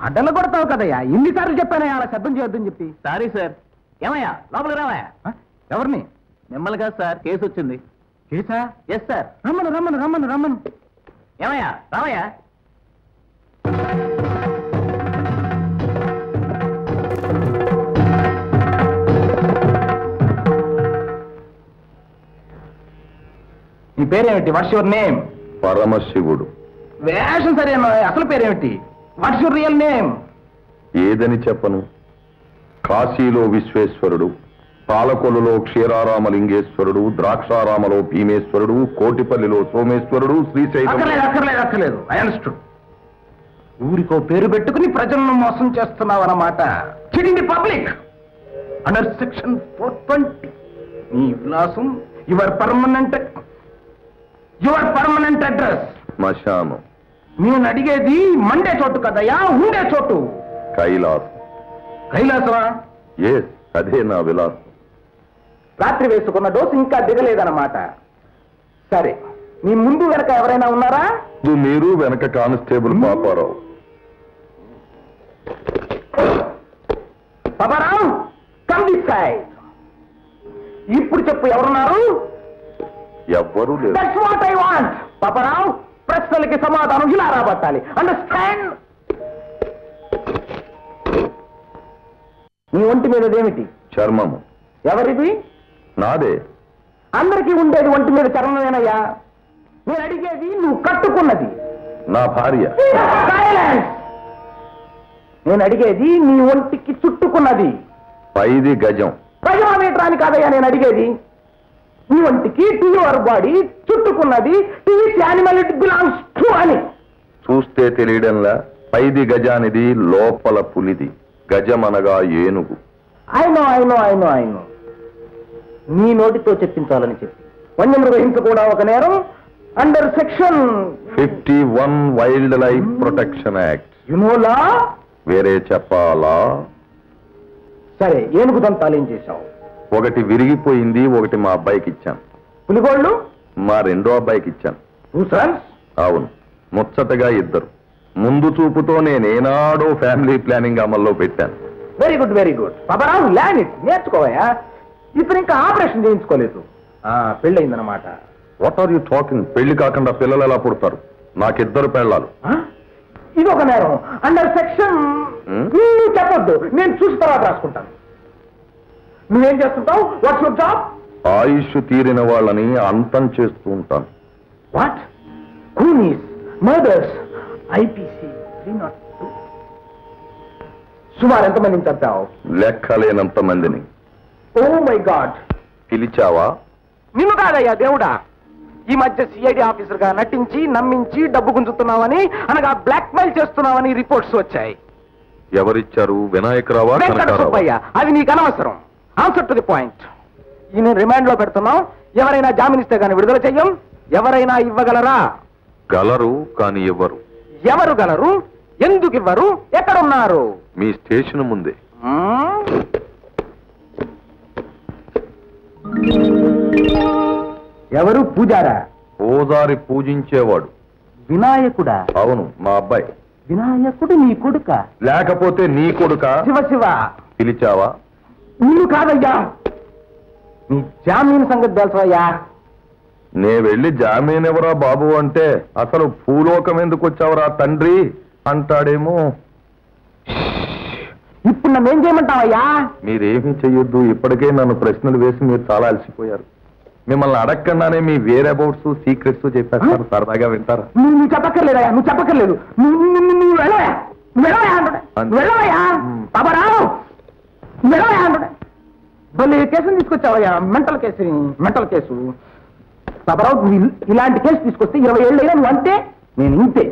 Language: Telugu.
అడ్డలు కొడతావు కదయ్యా, ఎన్నిసార్లు చెప్పానయ్యా అలా శబ్దం చేయొద్దని చెప్పి. Sorry sir. ఏమయ్యా లోపలికి రావయ్యా. ఎవరిని? మిమ్మల్ని కాదు సార్, కేసు వచ్చింది. కేసా? Yes sir. రమ్మను రమ్మను రమ్మను రమ్మను. ఏమయ్యా రావయ్యా. నీ పేరేమిటి? What's your name? పరమశివుడు. వేషం సరేనా? అసలు పేరేమిటి? What's your real name? ఏదని చెప్పను. కాశీలో విశ్వేశ్వరుడు, పాలకొల్లులో క్షీరారామలింగేశ్వరుడు, ద్రాక్షారామలో భీమేశ్వరుడు, కోటిపల్లిలో సోమేశ్వరుడు, శ్రీశైలం. అక్కర్లేదు. I understood. ఊరికో పేరు పెట్టుకుని ప్రజలను మోసం చేస్తున్నావన్నమాట. చిడింది పబ్లిక్. Under section 420. నీ విలాసం యువర్ పర్మనెంట్ అడ్రస్ శ్మశానం. నేను అడిగేది మండే చోటు కదయ్యా, ఉండే చోటు. కైలాసం. కైలాసమా? ఎస్, అదే నా విలాసం. రాత్రి వేసుకున్న డోసు ఇంకా దిగలేదన్నమాట. సరే, నీ ముందు వెనక ఎవరైనా ఉన్నారా? మీరు వెనక constable Paparao. Paparao, come this side. ఇప్పుడు చెప్పు, ఎవరున్నారు? ఎవ్వరూ లేదు. That's what I want. Paparao, ప్రశ్నలకి సమాధానం ఇలా రాబట్టాలి. అండర్స్టాండ్? నీ ఒంటి మీదదేమిటి? చర్మము. ఎవరిది? నాదే. అందరికీ ఉండేది ఒంటి మీద చర్మమేనయ్యా. నేను అడిగేది నువ్వు కట్టుకున్నది. నా భార్య. సైలెన్స్. నేను అడిగేది నీ ఒంటికి చుట్టుకున్నది. 5 గజం. గజమీటరాని కాదయ్యా నేను అడిగేది. నీ ఒంటికి టు యువర్ బాడీ చుట్టుకున్నది. To which animal it belongs to అని. చూస్తే తెలియడంలా 5 గజానిది, లోపల పులిది. గజమనగా ఏనుగు. I know. నీ నోటితో చెప్పించాలని చెప్పి వన్యమృగ హింస కూడా ఒక నేరం. Under section 51 wild life protection act. You know law? వేరే చెప్పాలా? సరే, ఏనుగు దంతాలు ఏం చేశావు? ఒకటి విరిగిపోయింది, ఒకటి మా అబ్బాయికి ఇచ్చాను. పులిగోళ్ళు? మా రెండో అబ్బాయికి ఇచ్చాను. 2 sons? అవును, ముచ్చటగా 2. ముందు చూపుతో నేనేనాడో ఫ్యామిలీ ప్లానింగ్ అమల్లో పెట్టాను. Very good. Paparao, land it నేర్చుకోవయా. ఇప్పుడు ఇంకా ఆపరేషన్ చేయించుకోలేదు. పెళ్ళయిందన్నమాట. What are you talking? పెళ్లి కాకుండా పిల్లలు ఎలా పుడతారు? నాకిద్దరు పెళ్ళాలు. ఇది ఒక నేరం. అండర్ సెక్షన్ నువ్వు చెప్పొద్దు, నేను చూసి తర్వాత రాసుకుంటాను. నువ్వేం చేస్తుంటావు? What's your job? ఆయుష్ తీరిన వాళ్ళని అంతం చేస్తూ ఉంటాను. వాట్? కూనీస్, మర్డర్స్, ఐపీసీ 302. సుమారు ఎంతమందిని చంపావు? లెక్కలేనంత మందిని. Oh my God. పిలిచావా? నిన్ను కాదయ్యా, దేవుడా. ఈ మధ్య సిఐడి ఆఫీసర్ గా నటించి నమ్మించి డబ్బు గుంజుతున్నావని, అనగా బ్లాక్ మెయిల్ చేస్తున్నావని రిపోర్ట్స్ వచ్చాయి. ఎవరిచ్చారు? వినాయకరావా? వెంకటసుబ్బయ్య. అది నీకు అనవసరం. Answer to the point. ఈయన రిమాండ్ లో పెడుతున్నాం. ఎవరైనా జామీన్ ఇస్తే గానీ విడుదల చెయ్యం. ఎవరైనా ఇవ్వగలరా? గలరు, కానీ ఇవ్వరు. ఎవరు గలరు? ఎందుకు ఇవ్వరు? ఎక్కడున్నారు? మీ స్టేషన్ ముందే. ఎవరు? పూజారా? ఓదారి పూజించేవాడు. వినాయకుడా? అవును, మా అబ్బాయి. వినాయకుడు నీ కొడుక? లేకపోతే నీ కొడుక? శివ. పిలిచావా? నిన్ను కాదయ్యా, నీ జామీన్ సంగతి తెలుసయ్యా. నే వెళ్ళి జామీన్ ఎవరా బాబు అంటే, అసలు భూలోకం ఎందుకు వచ్చావురా తండ్రి అంటాడేమో. ఇప్పుడు నన్నేం చేయమంటావయ్యా? మీరేమీ చెయ్యొద్దు. ఇప్పటికే నన్ను ప్రశ్నలు వేసి మీరు చాలా అలసిపోయారు. మిమ్మల్ని అడగకుండానే మీ వేర్ అబౌట్స్, సీక్రెట్స్ చెప్పేస్తారు. సరదాగా వింటారా? నువ్వు చెప్పక్కర్లేదయ్యా, నువ్వు చెప్పక్కర్లేదు. నువ్వు వెళ్ళవయ్యా బాబారావు, వెళ్ళవయ్యా అంటున్నా. మళ్ళీ కేసుని తీసుకొచ్చావయ్యా, మెంటల్ కేసు. బాబారావు, ఇలాంటి కేసు తీసుకొస్తే 20 ఏళ్ళైనా నువ్వు అంటే నేను ఇంతే.